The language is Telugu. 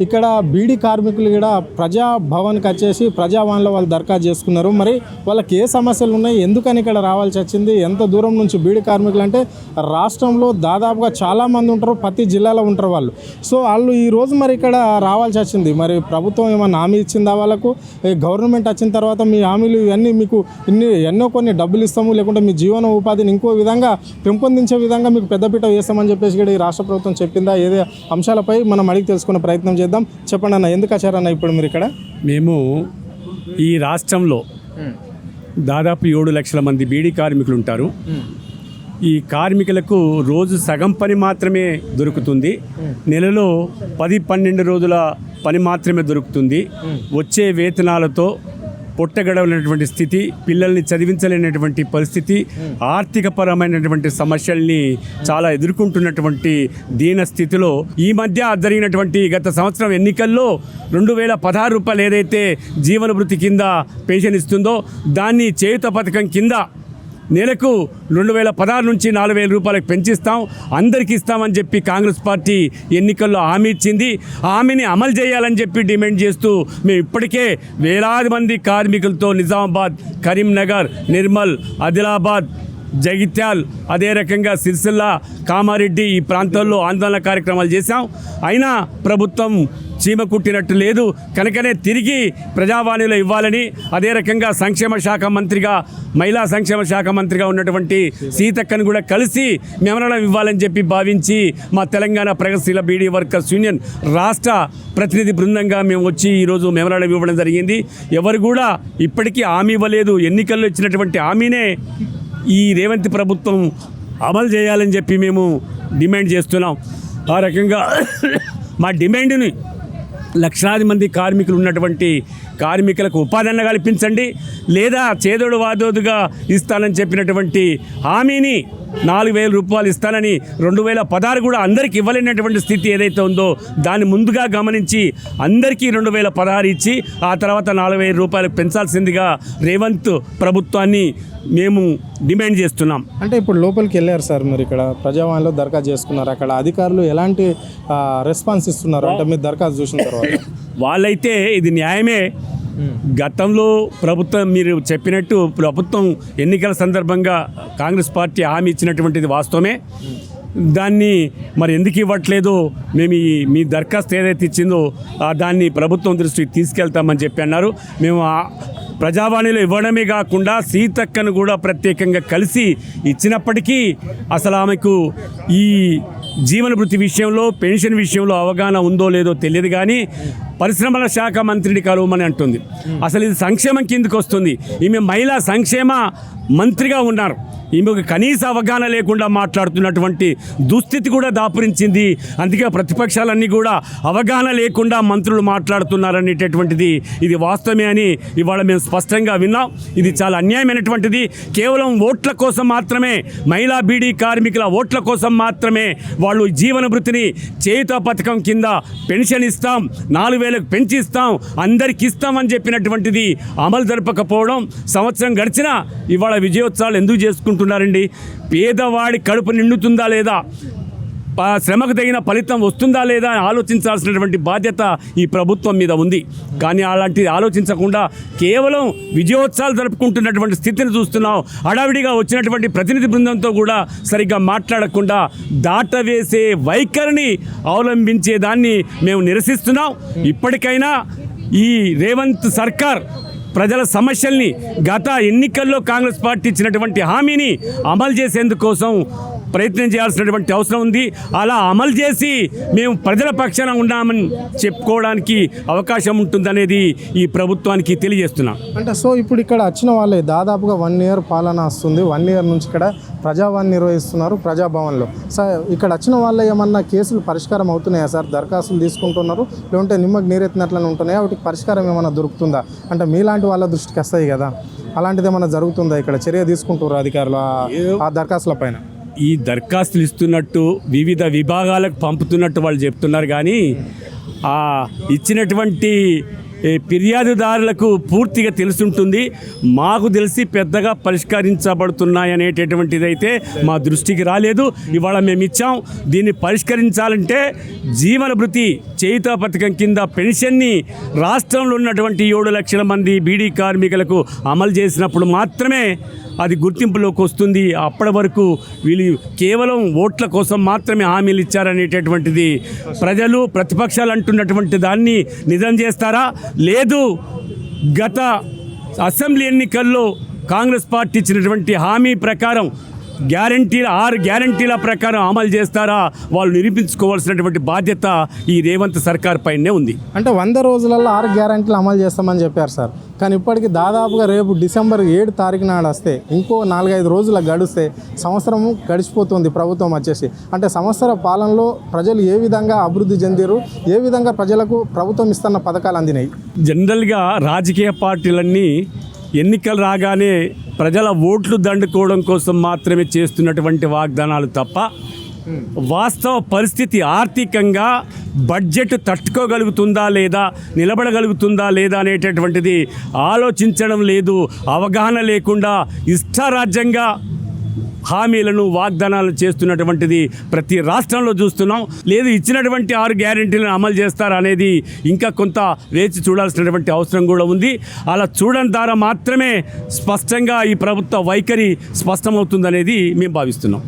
ఇక్కడ బీడీ కార్మికులు కూడా ప్రజాభవన్కి వచ్చేసి ప్రజావాణిలో వాళ్ళు దరఖాస్తు చేసుకున్నారు. మరి వాళ్ళకి ఏ సమస్యలు ఉన్నాయి, ఎందుకని ఇక్కడ రావాల్సి వచ్చింది, ఎంత దూరం నుంచి బీడీ కార్మికులు అంటే రాష్ట్రంలో దాదాపుగా చాలామంది ఉంటారు, ప్రతి జిల్లాలో ఉంటారు వాళ్ళు. సో వాళ్ళు ఈరోజు మరి ఇక్కడ రావాల్సి వచ్చింది. మరి ప్రభుత్వం ఏమన్నా హామీ ఇచ్చిందా వాళ్ళకు? గవర్నమెంట్ వచ్చిన తర్వాత మీ హామీలు ఇవన్నీ మీకు ఎన్నో కొన్ని డబ్బులు ఇస్తాము, లేకుంటే మీ జీవన ఉపాధిని ఇంకో విధంగా పెంపొందించే విధంగా మీకు పెద్దపీట వేస్తామని చెప్పేసి కూడా ఈ రాష్ట్ర ప్రభుత్వం చెప్పిందా? ఏదే అంశాలపై మనం అడిగి తెలుసుకునే ప్రయత్నం చేద్దాం. చెప్పండి అన్న, ఎందుకు వచ్చారన్న ఇప్పుడు మీరు ఇక్కడ? మేము ఈ రాష్ట్రంలో దాదాపు 7 లక్షల మంది బీడీ కార్మికులు ఉంటారు. ఈ కార్మికులకు రోజు సగం పని మాత్రమే దొరుకుతుంది. నెలలో 10-12 రోజుల పని మాత్రమే దొరుకుతుంది. వచ్చే వేతనాలతో పొట్టగడవలేనటువంటి స్థితి, పిల్లల్ని చదివించలేనటువంటి పరిస్థితి, ఆర్థికపరమైనటువంటి సమస్యల్ని చాలా ఎదుర్కొంటున్నటువంటి దీన స్థితిలో ఈ మధ్య జరిగినటువంటి గత సంవత్సరం ఎన్నికల్లో 2016 రూపాయలు ఏదైతే జీవన భృతి కింద పెన్షన్ ఇస్తుందో దాన్ని చేయుత పథకం కింద నెలకు 2016 నుంచి 4,000 రూపాయలకు పెంచిస్తాం, అందరికీ ఇస్తామని చెప్పి కాంగ్రెస్ పార్టీ ఎన్నికల్లో హామీ ఇచ్చింది. హామీని అమలు చేయాలని చెప్పి డిమాండ్ చేస్తూ మేము ఇప్పటికే వేలాది మంది కార్మికులతో నిజామాబాద్, కరీంనగర్, నిర్మల్, ఆదిలాబాద్, జగిత్యాల్, అదే రకంగా సిరిసిల్ల, కామారెడ్డి ఈ ప్రాంతాల్లో ఆందోళన కార్యక్రమాలు చేశాం. అయినా ప్రభుత్వం చీమ కుట్టినట్టు లేదు. కనుకనే తిరిగి ప్రజావాణిలో ఇవ్వాలని, అదే రకంగా సంక్షేమ శాఖ మంత్రిగా, మహిళా సంక్షేమ శాఖ మంత్రిగా ఉన్నటువంటి సీతక్కను కూడా కలిసి మెమరాండం ఇవ్వాలని చెప్పి భావించి మా తెలంగాణ ప్రగతిశీల బీడీ వర్కర్స్ యూనియన్ రాష్ట్ర ప్రతినిధి బృందంగా మేము వచ్చి ఈరోజు మెమరాండం ఇవ్వడం జరిగింది. ఎవరు కూడా ఇప్పటికీ హామీ ఇవ్వలేదు. ఎన్నికల్లో ఇచ్చినటువంటి హామీనే ఈ రేవంత్ ప్రభుత్వం అమలు చేయాలని చెప్పి మేము డిమాండ్ చేస్తున్నాం. ఆ రకంగా మా డిమాండ్ని లక్షలాది మంది కార్మికులు ఉన్నటువంటి కార్మికులకు ఉపాధి కల్పించండి, లేదా చేదోడు వాదోదుగా ఇస్తానని చెప్పినటువంటి హామీని 4,000 రూపాయలు ఇస్తానని 2016 కూడా అందరికీ ఇవ్వలేనటువంటి స్థితి ఏదైతే ఉందో దాన్ని ముందుగా గమనించి అందరికీ 2016 ఇచ్చి ఆ తర్వాత 4,000 రూపాయలు పెంచాల్సిందిగా రేవంత్ ప్రభుత్వాన్ని మేము డిమాండ్ చేస్తున్నాం. అంటే ఇప్పుడు లోపలికి వెళ్ళారు సార్, మీరు ఇక్కడ ప్రజావాణిలో దరఖాస్తు చేసుకున్నారు. అక్కడ అధికారులు ఎలాంటి రెస్పాన్స్ ఇస్తున్నారు అంటే మీరు దరఖాస్తు చూసిన తర్వాత? వాళ్ళైతే ఇది న్యాయమే. గతంలో ప్రభుత్వం మీరు చెప్పినట్టు ప్రభుత్వం ఎన్నికల సందర్భంగా కాంగ్రెస్ పార్టీ హామీ ఇచ్చినటువంటిది వాస్తవమే. దాన్ని మరి ఎందుకు ఇవ్వట్లేదు, మేము మీ దరఖాస్తు ఏదైతే ఇచ్చిందో దాన్ని ప్రభుత్వం దృష్టికి తీసుకెళ్తామని చెప్పి అన్నారు. మేము ప్రజావాణిలో ఇవ్వడమే కాకుండా సీతక్కను కూడా ప్రత్యేకంగా కలిసి ఇచ్చినప్పటికీ అసలు ఆమెకు ఈ జీవన భృతి విషయంలో, పెన్షన్ విషయంలో అవగాహన ఉందో లేదో తెలియదు. కానీ పరిశ్రమల శాఖ మంత్రిని కలవమని అంటుంది. అసలు ఇది సంక్షేమం కిందకు వస్తుంది. ఈమె మహిళా సంక్షేమ మంత్రిగా ఉన్నారు. ఈమెకు కనీస అవగాహన లేకుండా మాట్లాడుతున్నటువంటి దుస్థితి కూడా దాపురించింది. అందుకే ప్రతిపక్షాలన్నీ కూడా అవగాహన లేకుండా మంత్రులు మాట్లాడుతున్నారనేటటువంటిది ఇది వాస్తవమే అని ఇవాళ మేము స్పష్టంగా విన్నాం. ఇది చాలా అన్యాయమైనటువంటిది. కేవలం ఓట్ల కోసం మాత్రమే, మహిళా బీడీ కార్మికుల ఓట్ల కోసం మాత్రమే వాళ్ళు జీవన భృతిని చేయుత పథకం కింద పెన్షన్ ఇస్తాం, 4,000కు పెంచి ఇస్తాం, అందరికి ఇస్తామని చెప్పినటువంటిది అమలు జరపకపోవడం, సంవత్సరం గడిచినా ఇవాళ విజయోత్సవాలు ఎందుకు చేసుకుంటున్నారండి? పేదవాడి కడుపు నిండుతుందా లేదా, శ్రమకు తగిన ఫలితం వస్తుందా లేదా అని ఆలోచించాల్సినటువంటి బాధ్యత ఈ ప్రభుత్వం మీద ఉంది. కానీ అలాంటిది ఆలోచించకుండా కేవలం విజయోత్సవాలు జరుపుకుంటున్నటువంటి స్థితిని చూస్తున్నాం. హడావిడిగా వచ్చినటువంటి ప్రతినిధి బృందంతో కూడా సరిగ్గా మాట్లాడకుండా దాటవేసే వైఖరిని అవలంబించేదాన్ని మేము నిరసిస్తున్నాం. ఇప్పటికైనా ఈ రేవంత్ సర్కార్ ప్రజల సమస్యల్ని, గత ఎన్నికల్లో కాంగ్రెస్ పార్టీ ఇచ్చినటువంటి హామీని అమలు చేసేందుకోసం ప్రయత్నం చేయాల్సినటువంటి అవసరం ఉంది. అలా అమలు చేసి మేము ప్రజల పక్షాన ఉన్నామని చెప్పుకోవడానికి అవకాశం ఉంటుందనేది ఈ ప్రభుత్వానికి తెలియజేస్తున్నాం. అంటే సో ఇప్పుడు ఇక్కడ వచ్చిన వాళ్ళే దాదాపుగా 1 ఇయర్ పాలన వస్తుంది. 1 ఇయర్ నుంచి ఇక్కడ ప్రజావాణి నిర్వహిస్తున్నారు ప్రజాభవన్లో. సార్ ఇక్కడ వచ్చిన వాళ్ళే ఏమన్నా కేసులు పరిష్కారం అవుతున్నాయా సార్? దరఖాస్తులు తీసుకుంటున్నారు, లేకుంటే నిమ్మకు నీరెత్తినట్లనే ఉంటున్నాయా? వాటికి పరిష్కారం ఏమైనా దొరుకుతుందా? అంటే మీలాంటి వాళ్ళ దృష్టికి వస్తాయి కదా, అలాంటిది ఏమైనా జరుగుతుందా? ఇక్కడ చర్య తీసుకుంటారు అధికారులు ఆ దరఖాస్తుల పైన? ఈ దరఖాస్తులు ఇస్తున్నట్టు వివిధ విభాగాలకు పంపుతున్నట్టు వాళ్ళు చెప్తున్నారు. కానీ ఇచ్చినటువంటి ఫిర్యాదుదారులకు పూర్తిగా తెలుసుంటుంది. మాకు తెలిసి పెద్దగా పరిష్కరించబడుతున్నాయి అనేటటువంటిదైతే మా దృష్టికి రాలేదు. ఇవాళ మేము ఇచ్చాం. దీన్ని పరిష్కరించాలంటే జీవన భృతి చేయుత పథకం కింద పెన్షన్ని రాష్ట్రంలో ఉన్నటువంటి 7 లక్షల మంది బీడీ కార్మికులకు అమలు చేసినప్పుడు మాత్రమే అది గుర్తింపులోకి వస్తుంది. అప్పటి వరకు వీళ్ళు కేవలం ఓట్ల కోసం మాత్రమే హామీలు ఇచ్చారనేటటువంటిది ప్రజలు ప్రతిపక్షాలు అంటున్నటువంటి దాన్ని నిజం చేస్తారా? లేదు, గత అసెంబ్లీ ఎన్నికల్లో కాంగ్రెస్ పార్టీ ఇచ్చినటువంటి హామీ ప్రకారం 6 గ్యారంటీల ప్రకారం అమలు చేస్తారా? వాళ్ళు నిరూపించుకోవాల్సినటువంటి బాధ్యత ఈ రేవంత్ సర్కార్ పైనే ఉంది. అంటే 100 రోజులలో 6 గ్యారెంటీలు అమలు చేస్తామని చెప్పారు సార్. కానీ ఇప్పటికి దాదాపుగా రేపు డిసెంబర్ 7 తారీఖు నాడు వస్తే ఇంకో 4-5 రోజులు గడిస్తే సంవత్సరము గడిచిపోతుంది ప్రభుత్వం వచ్చేసి. అంటే సంవత్సర పాలనలో ప్రజలు ఏ విధంగా అభివృద్ధి చెందారు, ఏ విధంగా ప్రజలకు ప్రభుత్వం ఇస్తున్న పథకాలు అందినాయి? జనరల్గా రాజకీయ పార్టీలన్నీ ఎన్నికలు రాగానే ప్రజల ఓట్లు దండుకోవడం కోసం మాత్రమే చేస్తున్నటువంటి వాగ్దానాలు తప్ప వాస్తవ పరిస్థితి ఆర్థికంగా బడ్జెట్ తట్టుకోగలుగుతుందా లేదా, నిలబడగలుగుతుందా లేదా అనేటటువంటిది ఆలోచించడం లేదు. అవగాహన లేకుండా ఇష్టారాజ్యంగా హామీలను వాగ్దానాలు చేస్తున్నటువంటిది ప్రతి రాష్ట్రంలో చూస్తున్నాం. లేదు, ఇచ్చినటువంటి 6 గ్యారెంటీలను అమలు చేస్తారా అనేది ఇంకా కొంత వేచి చూడాల్సినటువంటి అవసరం కూడా ఉంది. అలా చూడడం ద్వారా మాత్రమే స్పష్టంగా ఈ ప్రభుత్వ వైఖరి స్పష్టమవుతుందనేది మేము భావిస్తున్నాం.